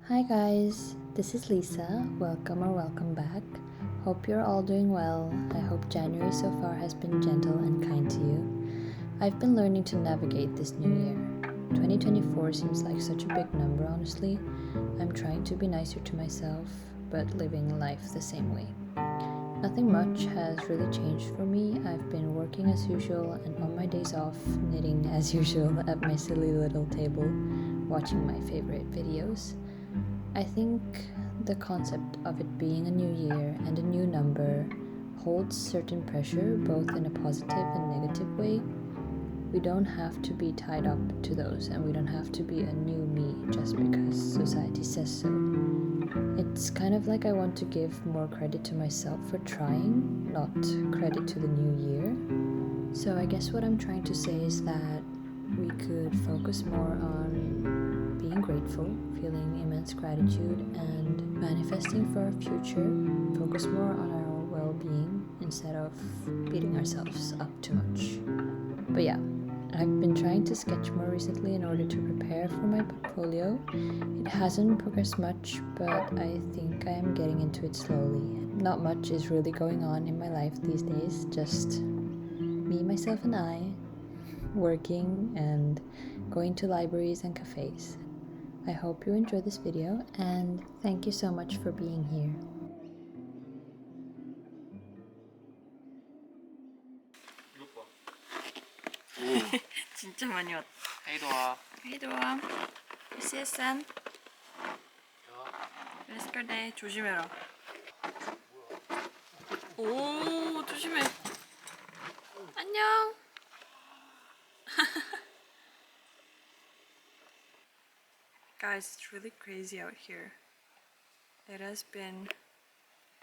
Hi guys, this is Lisa. Welcome back. Hope you're all doing well. I hope January so far has been gentle and kind to you. I've been learning to navigate this new year. 2024 seems like such a big number, honestly. I'm trying to be nicer to myself, but living life the same way. Nothing much has really changed for me. I've been working as usual and on my days off, knitting as usual at my silly little table, watching my favorite videos. I think the concept of it being a new year and a new number holds certain pressure both in a positive and negative way. We don't have to be tied up to those, and we don't have to be a new me just because society says so. It's kind of like I want to give more credit to myself for trying, not credit to the new year. So I guess what I'm trying to say is that we could focus more on being grateful, feeling immense gratitude, and manifesting for our future. Focus more on our well-being instead of beating ourselves up too much. But yeah, I've been trying to sketch more recently in order to prepare for my portfolio. It hasn't progressed much, but I think I am getting into it slowly. Not much is really going on in my life these days, just me, myself, and I, working and going to libraries and cafes. I hope you enjoy this video, and thank you so much for being here. 진짜 많이 왔다. 헤이도아. 헤이도아. CSN. 예스터데이 조심해라. 오, 조심해. 안녕. Guys, it's really crazy out here. It has been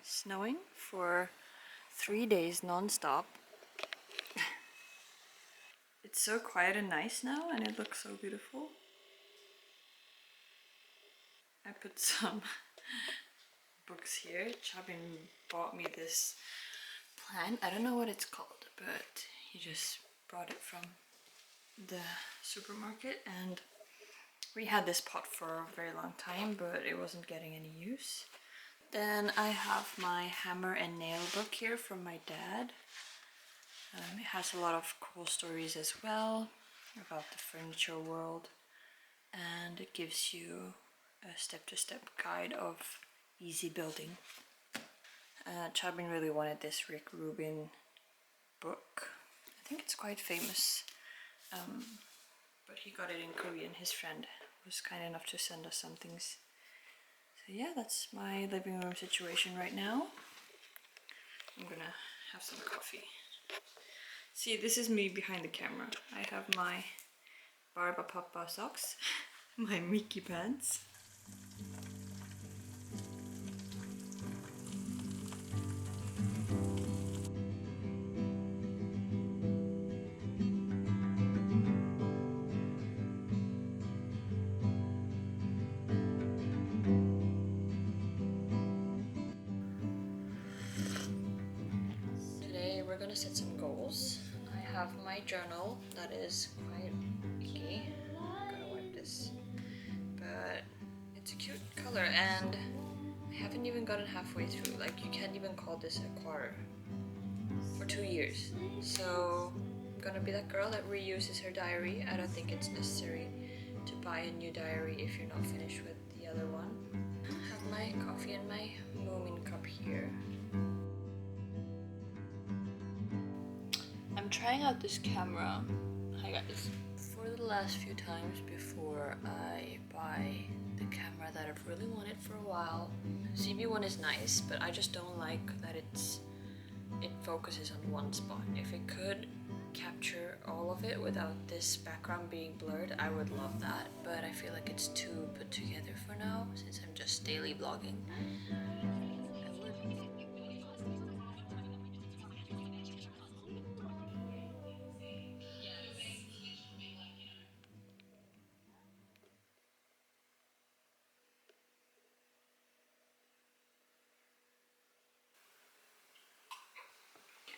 snowing for 3 days non-stop. It's so quiet and nice now, and it looks so beautiful. I put some books here. Chabin bought me this plant. I don't know what it's called, but he just brought it from the supermarket, and we had this pot for a very long time, but it wasn't getting any use. Then I have my hammer and nail book here from my dad. It has a lot of cool stories as well about the furniture world, and it gives you a step-to-step guide of easy building. Chabin really wanted this Rick Rubin book. I think it's quite famous, but he got it in Korean. His friend was kind enough to send us some things. So yeah, that's my living room situation right now. I'm gonna have some coffee. See, this is me behind the camera. I have my Barba Papa socks, my Mickey pants. Today we're gonna set some goals. I have my journal that is quite icky. I'm gonna wipe this. But it's a cute color, and I haven't even gotten halfway through. Like, you can't even call this a quarter. For 2 years. So I'm gonna be that girl that reuses her diary. I don't think it's necessary to buy a new diary if you're not finished with the other one. I have my coffee and my Moomin cup here. I'm trying out this camera. Hi guys. For the last few times before I buy the camera that I've really wanted for a while, ZB1 is nice, but I just don't like that it focuses on one spot. If it could capture all of it without this background being blurred, I would love that, but I feel like it's too put together for now since I'm just daily vlogging.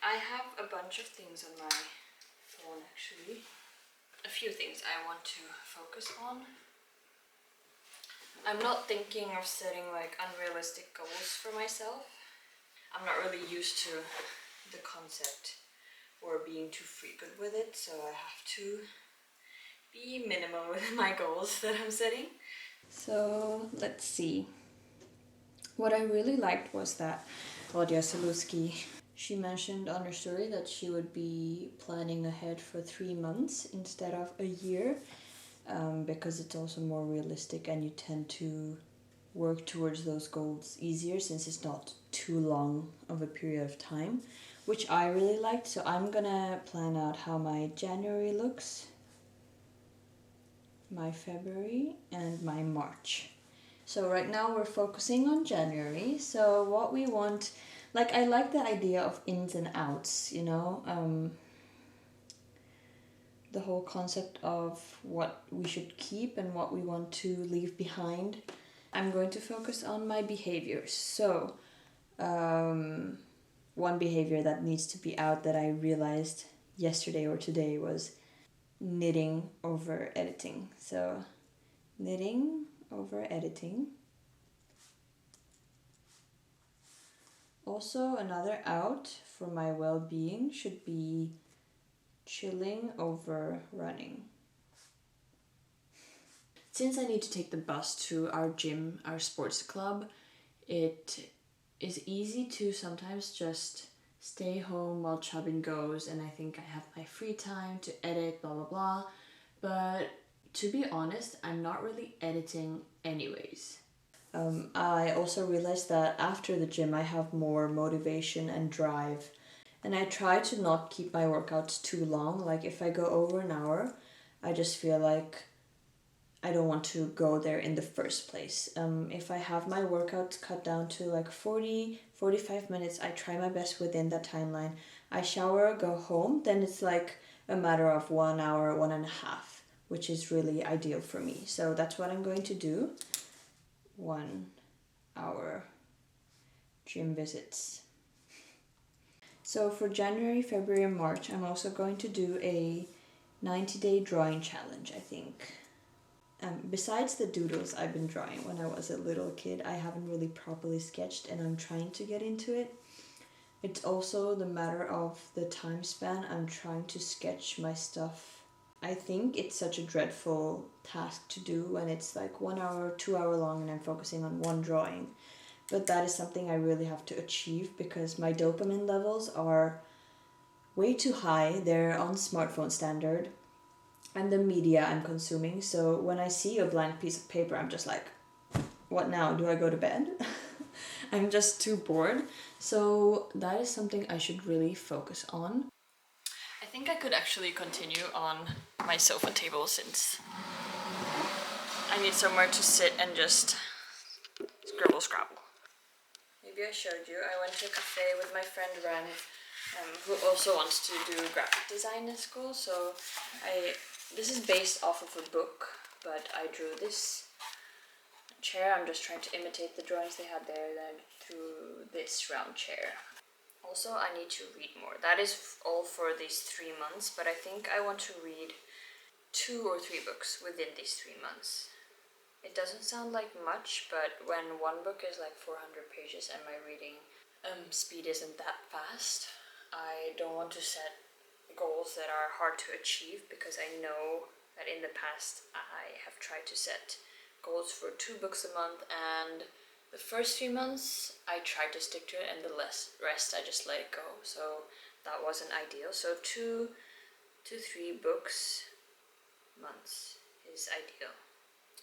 I have a bunch of things on my phone actually. A few things I want to focus on. I'm not thinking of setting like unrealistic goals for myself. I'm not really used to the concept or being too frequent with it, so I have to be minimal with my goals that I'm setting. So let's see. What I really liked was that Claudia Saluski, she mentioned on her story that she would be planning ahead for 3 months instead of a year, because it's also more realistic and you tend to work towards those goals easier since it's not too long of a period of time, which I really liked. So I'm gonna plan out how my January looks, my February, and my March. So right now we're focusing on January. So what we want, like I like the idea of ins and outs, you know, the whole concept of what we should keep and what we want to leave behind. I'm going to focus on my behaviors. So one behavior that needs to be out that I realized yesterday or today was knitting over editing. So knitting over editing. Also, another out for my well-being should be chilling over running. Since I need to take the bus to our gym, our sports club, it is easy to sometimes just stay home while Chubin goes, and I think I have my free time to edit, blah blah blah. But to be honest, I'm not really editing anyways. I also realized that after the gym I have more motivation and drive, and I try to not keep my workouts too long. Like if I go over an hour, I just feel like I don't want to go there in the first place. If I have my workouts cut down to like 45 minutes, I try my best within that timeline. I shower, go home, then it's like a matter of 1 hour, 1.5, which is really ideal for me. So that's what I'm going to do. 1 hour gym visits. So for January, February, and March, I'm also going to do a 90-day drawing challenge, I think. Besides the doodles I've been drawing when I was a little kid, I haven't really properly sketched and I'm trying to get into it. It's also the matter of the time span I'm trying to sketch my stuff. I think it's such a dreadful task to do when it's like 1 hour, 2 hour long and I'm focusing on one drawing. But that is something I really have to achieve because my dopamine levels are way too high. They're on smartphone standard and the media I'm consuming. So when I see a blank piece of paper, I'm just like, what now? Do I go to bed? I'm just too bored. So that is something I should really focus on. I think I could actually continue on my sofa table since I need somewhere to sit and just scribble scrabble. Maybe I showed you. I went to a cafe with my friend Ren, who also wants to do graphic design in school. So this is based off of a book, but I drew this chair. I'm just trying to imitate the drawings they had there, then through this round chair. Also, I need to read more. That is all for these 3 months, but I think I want to read 2 or 3 books within these 3 months. It doesn't sound like much, but when one book is like 400 pages and my reading speed isn't that fast, I don't want to set goals that are hard to achieve because I know that in the past I have tried to set goals for 2 books a month, and the first 3 months I tried to stick to it and the rest I just let it go. So that wasn't ideal. So 2 to 3 books months is ideal.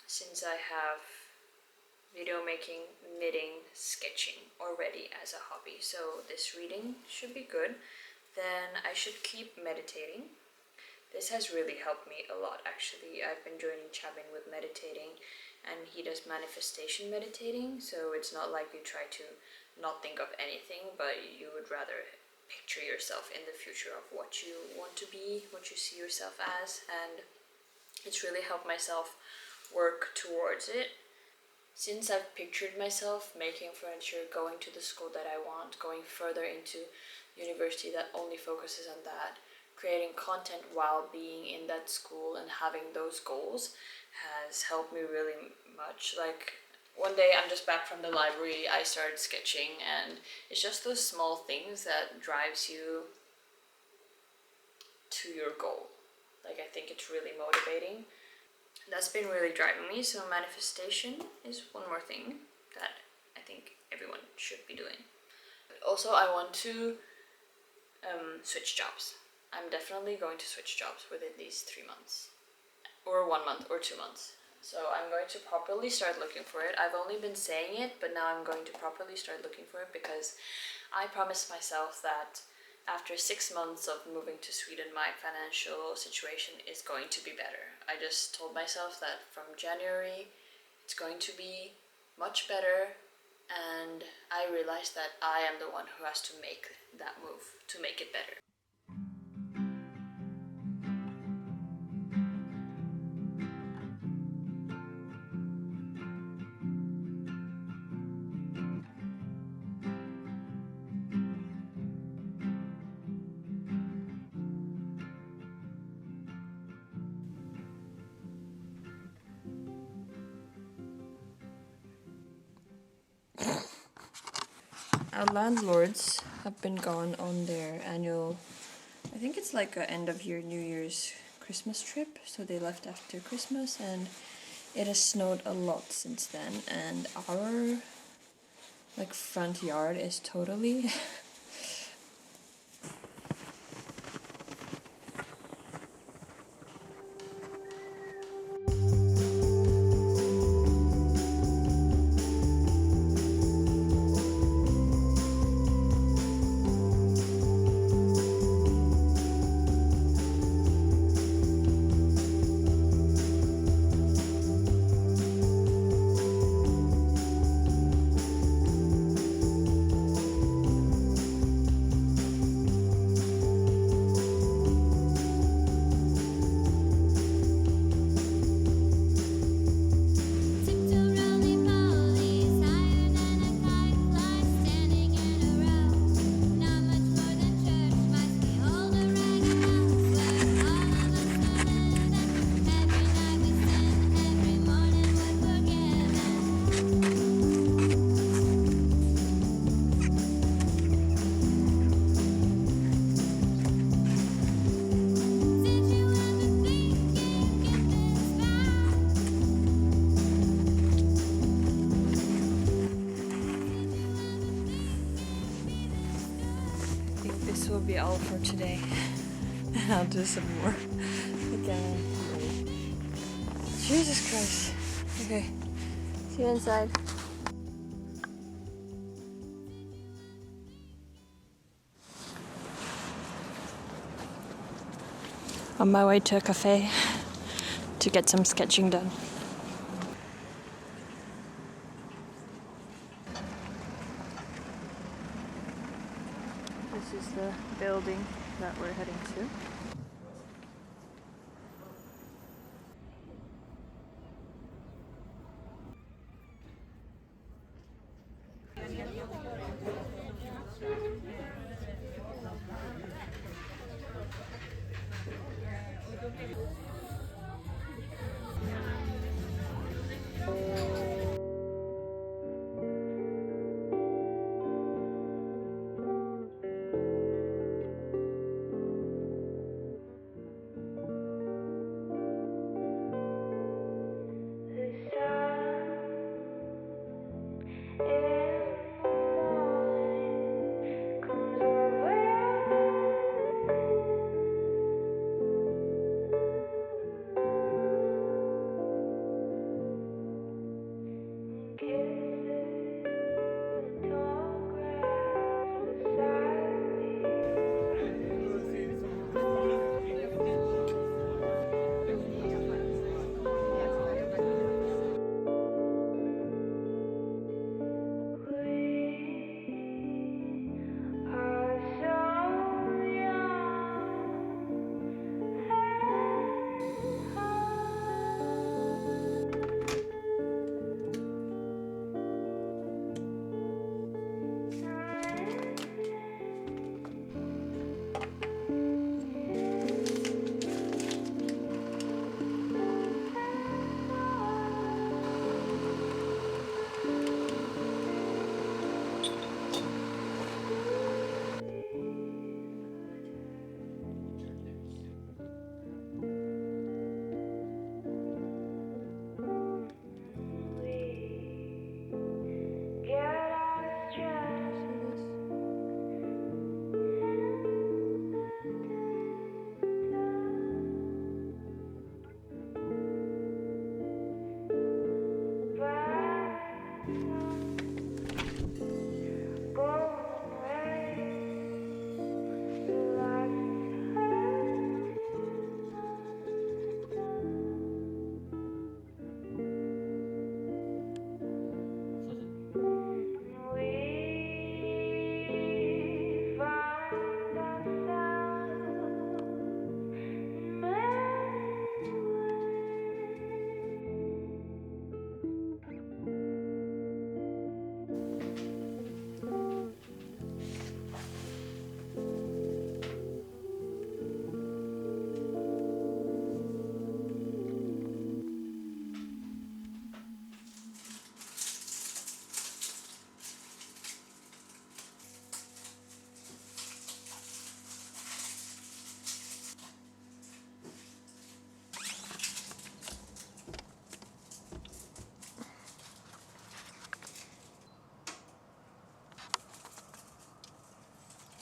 Since I have video making, knitting, sketching already as a hobby, so this reading should be good. Then I should keep meditating. This has really helped me a lot actually. I've been joining Chabin with meditating, and he does manifestation meditating, so it's not like you try to not think of anything, but you would rather picture yourself in the future of what you want to be, what you see yourself as, and it's really helped myself work towards it. Since I've pictured myself making furniture, going to the school that I want, going further into university that only focuses on that, creating content while being in that school and having those goals, has helped me really much. Like one day I'm just back from the library, I started sketching, and it's just those small things that drives you to your goal. Like I think it's really motivating. That's been really driving me. So manifestation is one more thing that I think everyone should be doing. Also, I want to switch jobs. I'm definitely going to switch jobs within these 3 months, or 1 month, or 2 months. So I'm going to properly start looking for it. I've only been saying it, but now I'm going to properly start looking for it, because I promised myself that after 6 months of moving to Sweden, my financial situation is going to be better. I just told myself that from January, it's going to be much better, and I realized that I am the one who has to make that move to make it better. Our landlords have been gone on their annual, I think it's like a end of year New Year's Christmas trip, so they left after Christmas, and it has snowed a lot since then, and our like front yard is totally this will be all for today. I'll do some more again. Jesus Christ. Okay, see you inside. On my way to a cafe to get some sketching done. This is the building that we're heading to.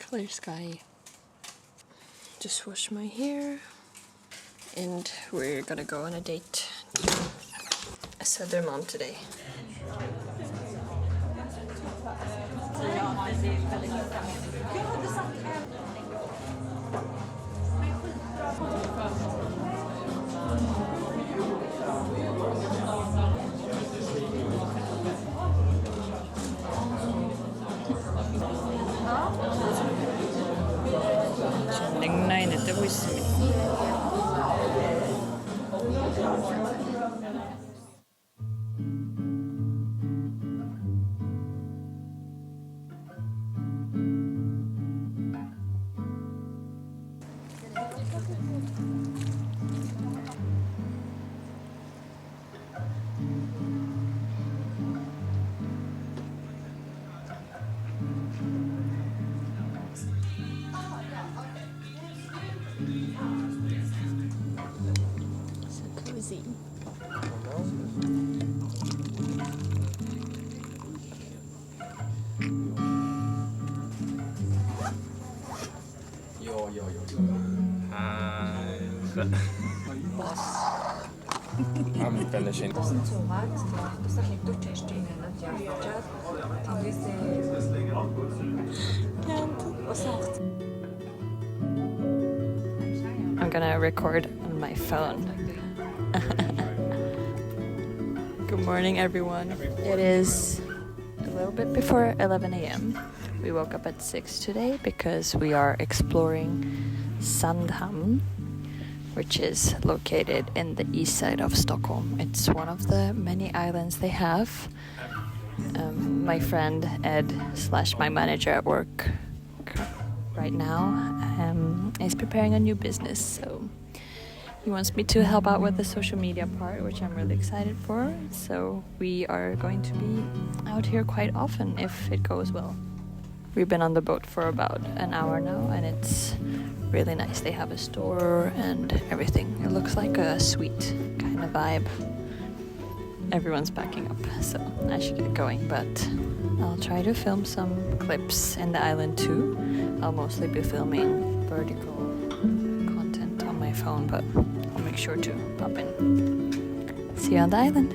clear sky. Just wash my hair. And we're gonna go on a date to Södermalm today. näin, että voisi. I'm finishing. I'm gonna record on my phone. Good morning, everyone. It is a little bit before 11 a.m. We woke up at 6 today because we are exploring Sandhamn, which is located in the east side of Stockholm. It's one of the many islands they have. My friend Ed / my manager at work right now is preparing a new business, so he wants me to help out with the social media part, which I'm really excited for. So we are going to be out here quite often if it goes well. We've been on the boat for about an hour now, and it's really nice. They have a store and everything. It looks like a suite kind of vibe. Everyone's packing up, so I should get going, but I'll try to film some clips in the island too. I'll mostly be filming vertical content on my phone, but I'll make sure to pop in. See you on the island.